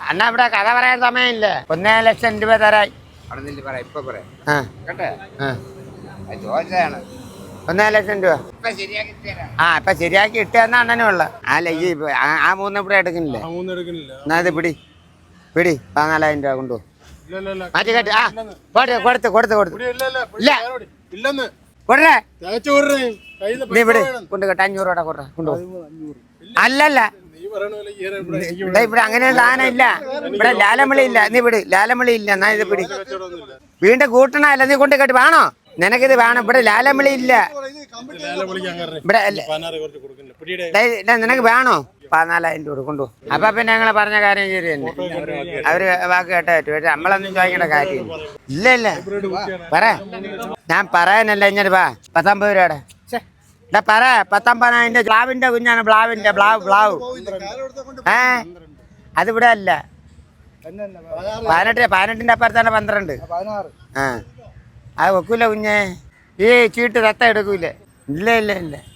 അണ്ണാ ഇവിടെ കഥ പറയാൻ സമയമില്ല. 1,00,000 രൂപ തരായി. ചോദിച്ചതാണ് 1,00,000 രൂപ. ഇപ്പൊ ശരിയാക്കി ഇട്ടെന്നാ അണ്ണനുള്ള. അല്ല ഈ ആ 3 ഇവിടെ എടുക്കുന്നില്ലേ? എന്നാ ഇത് പിടി 14,000 രൂപ കൊണ്ടുപോ. മാറ്റി കെട്ടി. ആ കൊടുത്ത് ഇല്ല കൊടുറേ. നീ ഇവിടെ കൊണ്ട് കേട്ടോ 500 രൂപ കൊടുറ കൊണ്ടുപോ. അല്ലല്ല ഇവിടെ അങ്ങനെ സാധനം ഇല്ല. ഇവിടെ ലാലമളി ഇല്ല. നീ വിട്, ലാലമളി ഇല്ല. എന്നാ ഇത് പിടി. വീണ്ടും കൂട്ടണല്ല. നീ കൊണ്ട് കേട്ട് വേണോ? നിനക്കിത് വേണം. ഇവിടെ ലാലമളി ഇല്ല. ഇവിടെ നിനക്ക് വേണോ? 14,000 രൂപ കൊണ്ടുപോ. അപ്പൊ പിന്നെ ഞങ്ങളെ പറഞ്ഞ കാര്യം ശരി തന്നെ. അവര് വാക്ക് കേട്ടോ. നമ്മളൊന്നും ചോദിക്കേണ്ട കാര്യം ഇല്ല. പറ, ഞാൻ പറയാനല്ല. ഇങ്ങനെ വാ 19 രൂപയുടെ പറ. 19,000 ബ്ലാവിന്റെ കുഞ്ഞാണ്. ബ്ലാവിന്റെ ബ്ലാവ്. അതിവിടെ അല്ല. 18ന്റെ അപ്പുറത്താണ് 12. അത് വെക്കൂല കുഞ്ഞേ. ഈ ചീട്ട് തത്ത എടുക്കൂലേ? ഇല്ല